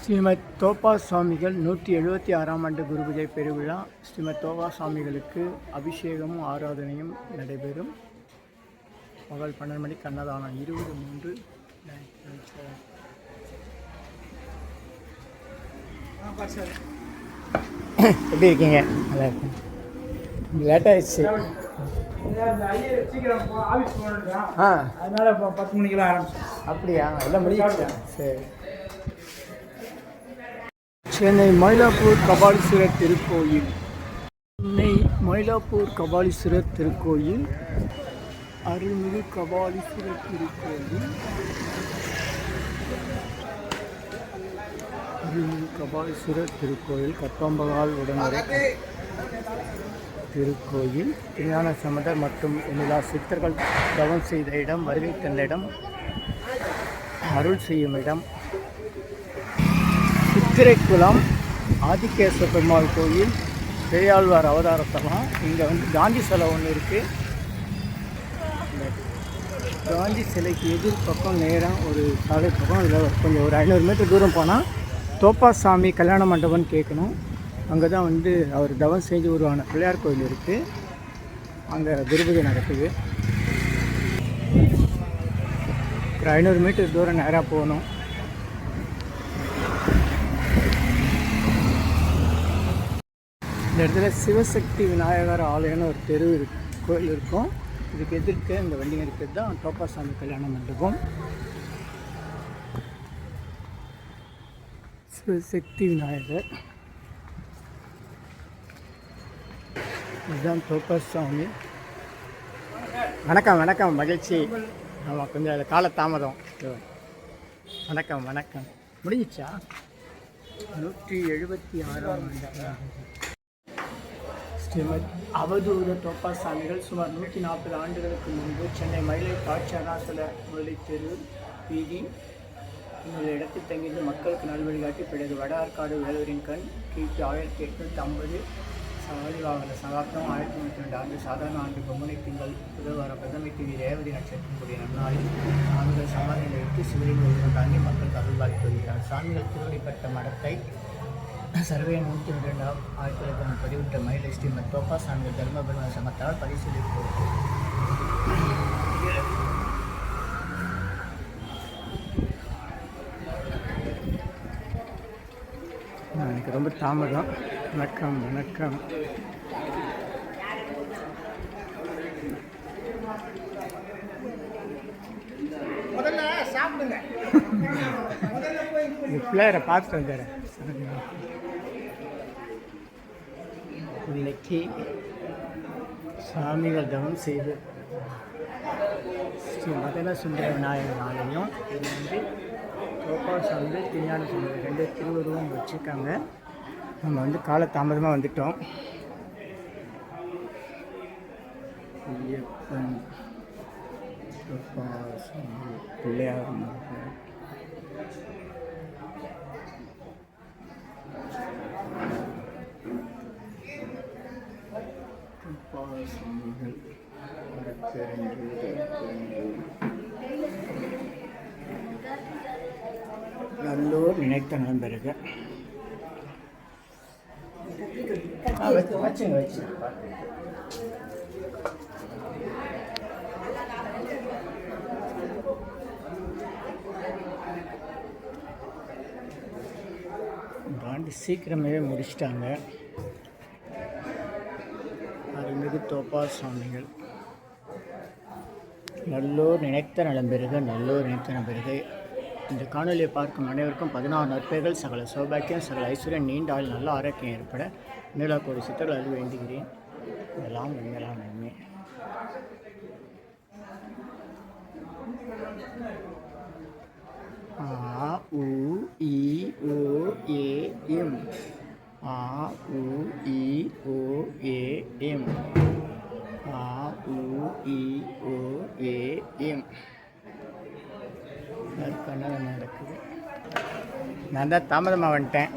ஸ்ரீமத் தோப்பா சுவாமிகள் 176ஆம் ஆண்டு குருபூஜை பெருவிழா. ஸ்ரீமத் தோப்பா சுவாமிகளுக்கு அபிஷேகமும் ஆராதனையும் நடைபெறும். பகல் 12 மணிக்கு அன்னதானம். 23 எப்படி இருக்கீங்க? நல்லா இருக்கேன். லேட்டாகிடுச்சு. அதனால இப்போ 10 மணிக்கெல்லாம் ஆரம்பிச்சோம். அப்படியா? எல்லாம் முடிஞ்சிடுச்சா? சரி. சென்னை மயிலாப்பூர் கபாலீஸ்வரர் திருக்கோயில். சென்னை மயிலாப்பூர் கபாலீஸ்வரர் திருக்கோயில், அருள்மிகு கபாலீஸ்வரர் திருக்கோயில், அருள்மிகு கபாலீஸ்வரர் திருக்கோயில், கற்பம்பகால் உடனுரை திருக்கோயில், ஞான சம்பந்தர் மற்றும் எல்லா சித்தர்கள் தவம் செய்த இடம், வருகை தந்த இடம், அருள் செய்யும் இடம், சித்திரைக்குளம் ஆதிகேசவ பெருமாள் கோயில், பேயாழ்வார் அவதாரத்தலாம். இங்கே காந்தி சிலை ஒன்று இருக்குது. காந்தி சிலைக்கு எதிர்பக்கம் நேரம் ஒரு சாலை பக்கம், அதில் கொஞ்சம் ஒரு 500 மீட்டர் தூரம் போனால் தோப்பாசாமி கல்யாண மண்டபம்னு கேட்கணும். அங்கே தான் அவர் தவம் செஞ்சு உருவான பிள்ளையார் கோயில் இருக்குது. அங்கே குருபூஜை நடக்குது. ஒரு 500 மீட்டர் தூரம் நேராக போகணும். இந்த இடத்துல சிவசக்தி விநாயகர் ஆலயம்னு ஒரு தெரு கோயில் இருக்கும். இதுக்கு எதிர்க்க இந்த வண்டிங்க இருக்கிறது தான் தோப்பாசாமி கல்யாண மண்டபம். சிவசக்தி விநாயகர், இதுதான் தோப்பாசாமி. வணக்கம் வணக்கம், மகிழ்ச்சி. ஆமாம், கொஞ்சம் காலதாமதம். வணக்கம் வணக்கம். முடிஞ்சிச்சா? 176ஆம் ஆண்டு ஸ்ரீமத் அவதூத தோப்பாசாமிகள் சுமார் 140 ஆண்டுகளுக்கு முன்பு சென்னை மயிலை காட்சி அருணாசல முரளி தெரு வீதி இந்த இடத்தில் தங்கியிருந்து மக்களுக்கு நல்வழிகாட்டி பிறகு வட ஆற்காடு வேலூரின் கண் கிபி 1850 சாலிவாகன சகாப்தம் 1902 ஆண்டு சாதாரண ஆண்டு பொம்முனை திங்கள் புதவார பிரதமை தேதி ரேவதி நட்சத்திரம் கூடிய நன்னாளில் சாமிகள் சமாதியில் வைத்து சிவரின் ஒருவன் தாங்கி மக்களுக்கு அருள்வாய்ப்பு வருகிறார். சாமிகள் திருவடிப்பட்ட மடத்தை சர்வே 102 1900 பதிவிட்ட மயிலை ஸ்ரீமத் தோப்பாசாமிகள் தர்மபுர சமத்தால் பரிசீலிப்பு. எனக்கு ரொம்ப தாமதம். வணக்கம் வணக்கம். பிள்ளையரை பார்த்துட்டு வந்துடுறேன். இன்னைக்கு சாமிகள் தவம் செய்து ஸ்ரீ மதன சுந்தர விநாயகர் ஆலயம். இது தோப்பாசாமிகள் திருஞான சம்பந்தர் 2 திருவுருவம் வச்சுருக்காங்க. நம்ம காலதாமதமாக வந்துட்டோம். ஐயப்பன், தோப்பாசாமி, பிள்ளையார் மகள், தோப்பாசாமிகள் நல்லூர் நினைத்த நண்பர்கள். வச்சுங்க வச்சு பாண்டி சீக்கிரமே முடிச்சிட்டாங்க. அருள்மிகு தோப்பாசாமிகள் நல்லூர் நினைத்த நலம்பெருக, நல்லூர் நினைத்த நலம்பெருக. இந்த காணொலியை பார்க்கும் அனைவருக்கும் 16 நற்பெயர்கள், சகல சௌபாக்கியம், சகல ஐஸ்வர்யம், நீண்ட ஆள், நல்ல ஆரோக்கியம் ஏற்பட மேலாக்கோடி சித்தர்கள் அது வேண்டுகிறேன். இதெல்லாம் உண்மையெல்லாம் நன்மை. ஆ உ இ ஓ ஏ எம், ஆ உ இ ஓ ஏ எம், ஆ உ இ ஓ ஏ எம். கன்னடம் நடக்குது. நான் தான் தாமதமாக வந்துட்டேன்.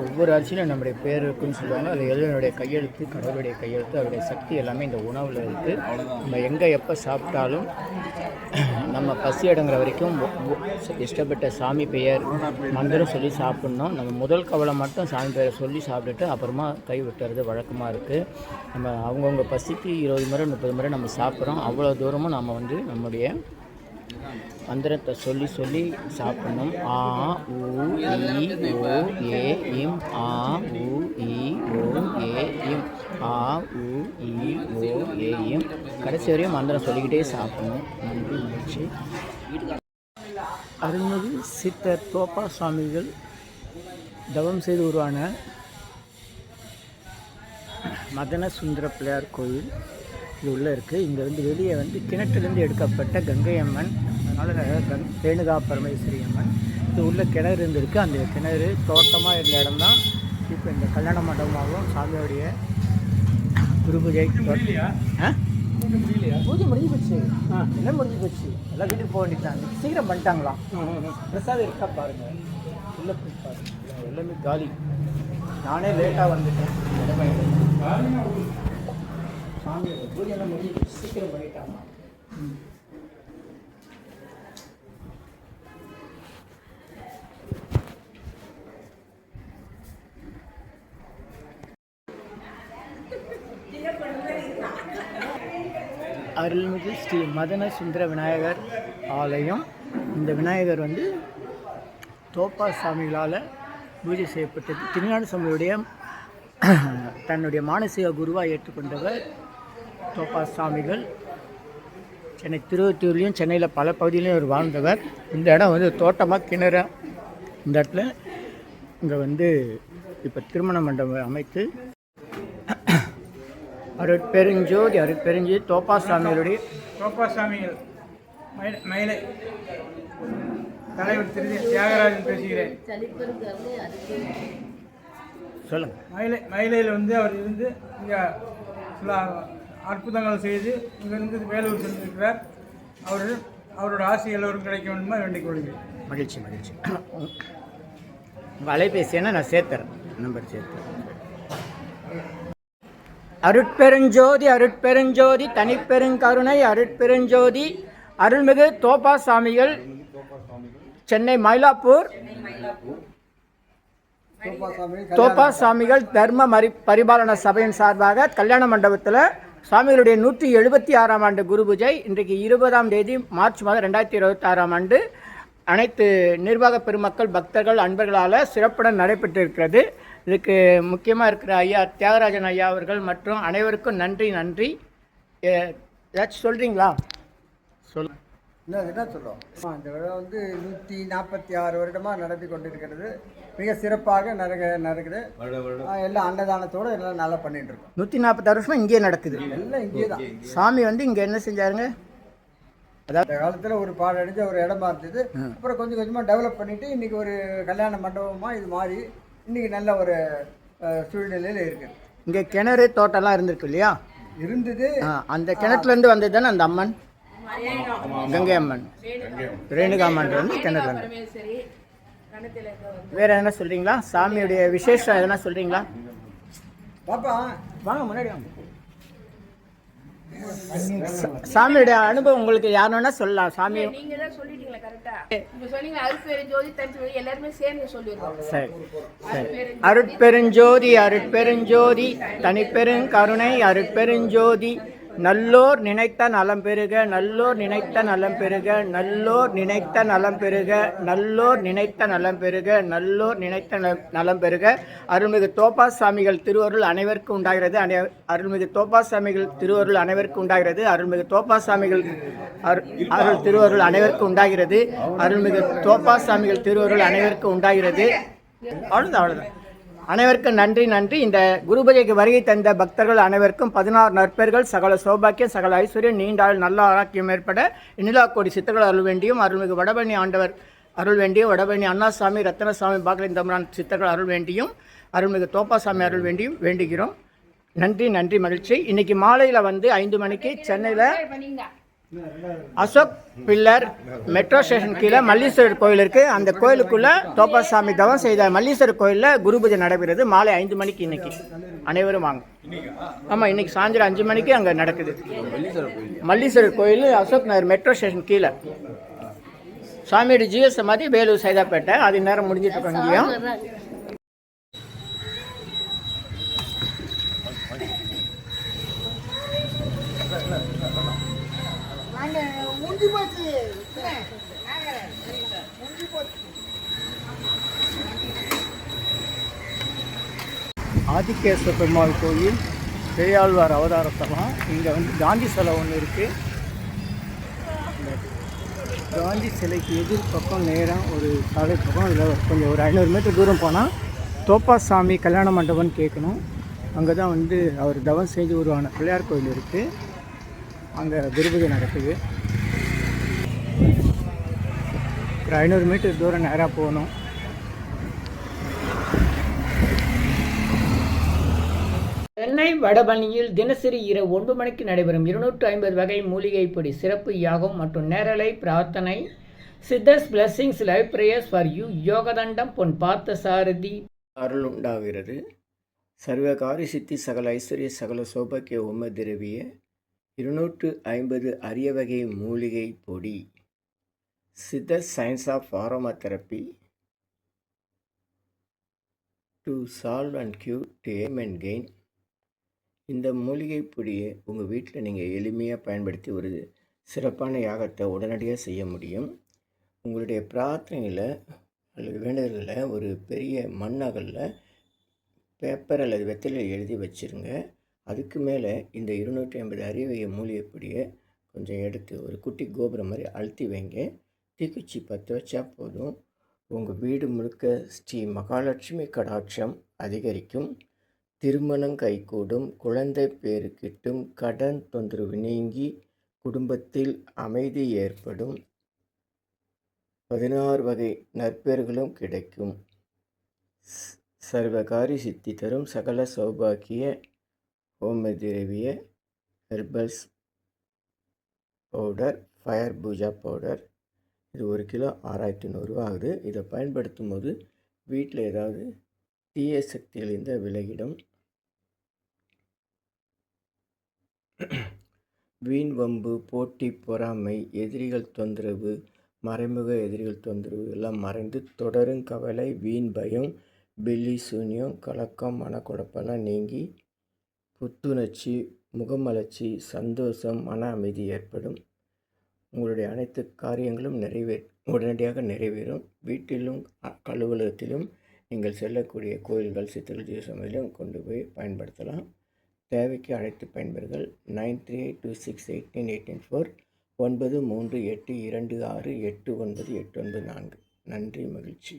ஒவ்வொரு அரிசியிலும் நம்முடைய பேர் இருக்குன்னு சொல்லுவாங்க. அது இறைவனுடைய கையெழுத்து, கடவுளுடைய கையெழுத்து, அவருடைய சக்தி எல்லாமே இந்த உணவில் இருக்குது. நம்ம எங்கே எப்போ சாப்பிட்டாலும் நம்ம பசி அடங்குற வரைக்கும் இஷ்டப்பட்ட சாமி பெயர் மந்திரம் சொல்லி சாப்பிட்ணும். நம்ம முதல் கவலை மட்டும் சாமி பெயரை சொல்லி சாப்பிட்டுட்டு அப்புறமா கை விட்டுறது வழக்கமாக இருக்குது. நம்ம அவங்கவுங்க பசிக்கு 20 முறை 30 முறை நம்ம சாப்பிட்றோம். அவ்வளோ தூரமும் நம்ம வந்து நம்முடைய மந்திரத்தை சொல்லி சொல்லி சாப்பிடணும். ஆ உ இ ஓ ஏ இம் ஆ உ இ ஓ ஏ இம் ஆ உ இ ஓ ஏ இம் கடைசி வரையும் மந்திரம் சொல்லிக்கிட்டே சாப்பிடணும். நன்றி மகிழ்ச்சி. அருள்மிகு சித்தர் தோப்பா சுவாமிகள் தவம் செய்து உருவான மதன சுந்தர பிள்ளையார் கோயில் இது உள்ளே இருக்குது. இங்கே வந்து வெளியே வந்து கிணற்றுலேருந்து எடுக்கப்பட்ட கங்கை அம்மன், அதனால் ரேணுகா பரமேஸ்வரி அம்மன். இது உள்ள கிணறு இருந்திருக்கு. அந்த கிணறு தோட்டமாக இருந்த இடம் தான் இப்போ இந்த கல்யாண மண்டபமாகவும் சாமியோடைய குருபூஜை பூஜை முடிஞ்சு போச்சு. எல்லாம் முடிஞ்சு போச்சு. எல்லாம் வீட்டுக்கு போக வேண்டியதாங்க. சீக்கிரம் பண்ணிட்டாங்களாம். பிரசாதம் இருக்கா பாருங்கள். உள்ள போய் பாருங்கள். எல்லாமே காலி. நானே லேட்டாக வந்துட்டேன். சாமியோட பூஜை எல்லாம் முடிஞ்சு சீக்கிரம் பண்ணிட்டாங்க. அருள்மிகு ஸ்ரீ மதன சுந்தர விநாயகர் ஆலயம். இந்த விநாயகர் வந்து தோப்பா சாமிகளால் பூஜை செய்யப்பட்டது. திருஞான சாமியுடைய தன்னுடைய மானசீக குருவாக ஏற்றுக்கொண்டவர் தோப்பா சாமிகள். சென்னை திருவொற்றியூர்லேயும் சென்னையில் பல பகுதியிலையும் அவர் வாழ்ந்தவர். இந்த இடம் வந்து தோட்டமாக கிணற இந்த இடத்துல இங்கே வந்து இப்போ திருமண மண்டபம் அமைத்து அருட்பெருஞ்சோதி அருட்பெருஞ்சோதி தோப்பா சாமிகளுடைய மயிலை தலைவர் திரு தியாகராஜன் பேசுகிறேன். சொல்லுங்கள். மயிலையில் வந்து அவர் இருந்து இங்கே சில அற்புதங்கள் செய்து இங்கிருந்து வேலூர் சென்றிருக்கிறார். அவரோட ஆசை எல்லோரும் கிடைக்க வேண்டுமா வேண்டிக் கொள்கிறேன். மகிழ்ச்சி மகிழ்ச்சி. உங்கள் அலைபேசியான நான் சேர்த்துறேன், நம்பர் சேர்த்துறேன். அருட்பெருஞ்சோதி அருட்பெருஞ்சோதி தனிப்பெருங்கருணை அருட்பெருஞ்சோதி அருள்மிகு தோப்பா சாமிகள் சென்னை மயிலாப்பூர் தோப்பா சாமிகள் தர்ம பரிபாலன சபையின் சார்பாக கல்யாண மண்டபத்தில் சுவாமிகளுடைய 176ஆம் ஆண்டு குரு பூஜை இன்றைக்கு 20ஆம் தேதி மார்ச் மாதம் 2026ஆம் ஆண்டு அனைத்து நிர்வாக பெருமக்கள் பக்தர்கள் அன்பர்களால் சிறப்புடன் நடைபெற்றிருக்கிறது. இதுக்கு முக்கியமாக இருக்கிற ஐயா தியாகராஜன் ஐயா அவர்கள் மற்றும் அனைவருக்கும் நன்றி. ஏதாச்சும் சொல்கிறீங்களா? என்ன சொல்கிறோம். இந்த விழா வந்து 146 வருடமாக நடத்தி கொண்டிருக்கிறது. மிக சிறப்பாக நடக்குது. எல்லாம் அன்னதானத்தோடு எல்லாம் நல்லா பண்ணிட்டு இருக்கோம். 146 வருஷமாக இங்கேயே நடக்குது. எல்லாம் இங்கே தான். சாமி வந்து இங்கே என்ன செஞ்சாருங்க, அதாவது காலத்தில் ஒரு பாடடிஞ்ச ஒரு இடமா இருந்தது. அப்புறம் கொஞ்சம் கொஞ்சமாக டெவலப் பண்ணிவிட்டு இன்றைக்கி ஒரு கல்யாண மண்டபமாக இது மாறி இன்றைக்கி நல்ல ஒரு சூழ்நிலையில் இருக்குது. இங்கே கிணறு தோட்டம்லாம் இருந்திருக்கு இல்லையா? இருந்தது. அந்த கிணத்துலேருந்து வந்தது தானே அந்த அம்மன், கங்கை அம்மன், ரேணுகா அம்மன் வந்து கிணறு. வேற எதனா சொல்கிறீங்களா? சாமியுடைய விசேஷம் எதனா சொல்கிறீங்களா? பாப்பா வாங்க முன்னாடி வாங்க. சாமியுடைய அனுபவம் உங்களுக்கு யார் வேணா சொல்லலாம். சாமி நீங்க தான் சொல்லிட்டீங்களா கரெக்ட்டா? இப்ப சொன்னீங்க அருட்பெருஞ்சோதி தனிப்பெருஞ்சோதி எல்லாரும் சேர்ந்து சொல்லிடுறோம். சரி. அருட்பெருஞ்சோதி அருட்பெருஞ்சோதி தனிப்பெருங்கருணை அருட்பெருஞ்சோதி நல்லோர் நினைத்த நலம் பெறுக நல்லோர் நினைத்த நலம் பெறுக நல்லோர் நினைத்த நலம் பெறுக நல்லோர் நினைத்த நலம் பெறுக நல்லோர் நினைத்த நலம் பெறுக. அருள்மிகு தோப்பா சாமிகள் திருவருள் அனைவருக்கும் உண்டாகிறது. அருள்மிகு தோப்பா சாமிகள் திருவருள் அனைவருக்கும் உண்டாகிறது. அருள்மிகு தோப்பா சாமிகள் அருள் திருவருள் அனைவருக்கும் உண்டாகிறது. அருள்மிகு தோப்பா சாமிகள் திருவருள் அனைவருக்கும் உண்டாகிறது. அவ்வளோதான். அனைவருக்கும் நன்றி. இந்த குருபூஜைக்கு வருகை தந்த பக்தர்கள் அனைவருக்கும் 16 நற்பெயர்கள், சகல சௌபாக்கியம், சகல ஐஸ்வர்யம், நீண்டாள் நல்ல ஆரோக்கியம் ஏற்பட இந்நிலா கோடி சித்தர்கள் அருள் வேண்டியும், அருள்மிகு வடபழனி ஆண்டவர் அருள் வேண்டியும், வடபழனி அண்ணாசாமி ரத்தனசாமி பாகலின் தம்பரான் சித்தர்கள் அருள் வேண்டியும், அருள்மிகு தோப்பாசாமி அருள் வேண்டியும் வேண்டுகிறோம். நன்றி மகிழ்ச்சி. இன்னைக்கு மாலையில் வந்து 5 மணிக்கு சென்னையில் அசோக் பில்லர் மெட்ரோ ஸ்டேஷன் கீழே மல்லீஸ்வரர் கோயில் இருக்குது. அந்த கோயிலுக்குள்ளே தோப்பாசாமி தவம் செய்த மல்லீஸ்வரர் கோயிலில் குரு பூஜை நடைபெறுது. மாலை 5 மணிக்கு இன்னைக்கு. அனைவரும் வாங்க. ஆமாம், இன்னைக்கு சாயந்தரம் 5 மணிக்கு அங்கே நடக்குது. மல்லீஸ்வரர் கோயில் அசோக் நகர் மெட்ரோ ஸ்டேஷன் கீழே. சுவாமியோட ஜீவ சமாதி வேலூர் சைதாப்பேட்டை. அது நேரம் முடிஞ்சிட்டு இருக்கோம். இங்கேயும் ஆதிகேஸ்வர பெருமாள் கோயில், பெரியாழ்வார் அவதாரத்தலம். இங்கே வந்து காந்தி சிலை ஒன்று இருக்குது. காந்தி சிலைக்கு எதிர்பக்கம் நேராக ஒரு சாலை பக்கம் இதில் கொஞ்சம் ஒரு 500 மீட்டர் தூரம் போனால் தோப்பாசாமி கல்யாண மண்டபம்னு கேட்கணும். அங்கே தான் வந்து அவர் தவம் செஞ்சு உருவான பிள்ளையார் கோயில் இருக்குது. அங்கே குருபூஜை நடக்குது. ஒரு 500 மீட்டர் தூரம் நேராக போகணும். சென்னை வடபழனியில் தினசரி இரவு 9 மணிக்கு நடைபெறும் 250 வகை மூலிகை பொடி சிறப்பு யாகம் மற்றும் நேரலை பிரார்த்தனை. Siddhars blessings live prayers for you. யோகதண்டம் பொன் பார்த்த சாரதி அருள் உண்டாகிறது. சர்வகாரி சித்தி சகல ஐஸ்வர்ய சகல சௌபாக்கிய உம திரவிய 250 அரிய வகை மூலிகை பொடி. Siddhar science of aromatherapy to solve and cure to aim and gain. இந்த மூலிகை பொடியை உங்கள் வீட்டில் நீங்கள் எளிமையாக பயன்படுத்தி ஒரு சிறப்பான யாகத்தை உடனடியாக செய்ய முடியும். உங்களுடைய பிரார்த்தனையில் அல்லது வேண்டுதலில் ஒரு பெரிய மண்ணகலில் பேப்பர் அல்லது வெத்தலை எழுதி வச்சுருங்க. அதுக்கு மேலே இந்த 250 அரிய வகை மூலிகை பொடியை கொஞ்சம் எடுத்து ஒரு குட்டி கோபுரம் மாதிரி அழுத்தி வைங்க. தீக்குச்சி 10 வச்சா போதும். உங்கள் வீடு முழுக்க ஸ்ரீ மகாலட்சுமி கடாட்சம் அதிகரிக்கும். திருமணம் கைகூடும். குழந்தை பேறு கிட்டும். கடன் தொந்தரவு நீங்கி குடும்பத்தில் அமைதி ஏற்படும். 16 வகை நற்பெயர்களும் கிடைக்கும். சர்வகாரி சித்தி தரும் சகல சௌபாக்கிய ஹோம திரவிய herbals powder, fire puja powder. இது 1 கிலோ 6100 ஆகுது. இதை பயன்படுத்தும் போது வீட்டில் ஏதாவது தீய சக்திகள் இந்த விலகிடும். வீண் வம்பு, போட்டி, பொறாமை, எதிரிகள் தொந்தரவு, மறைமுக எதிரிகள் தொந்தரவு எல்லாம் மறைந்து தொடரும் கவலை, வீண் பயம், பில்லி சூன்யம், கலக்கம், மனக்குழப்பெல்லாம் நீங்கி புத்துணர்ச்சி, முகமலர்ச்சி, சந்தோஷம், மன அமைதி ஏற்படும். உங்களுடைய அனைத்து காரியங்களும் உடனடியாக நிறைவேறும். வீட்டிலும் அலுவலகத்திலும் நீங்கள் செல்லக்கூடிய கோயில்கள், சித்தர்கள், ஜீவசமையிலும் கொண்டு போய் பயன்படுத்தலாம். தேவைக்கு அழைத்து பயன்பெறுங்கள். 9382689884 9382268984. நன்றி, மகிழ்ச்சி.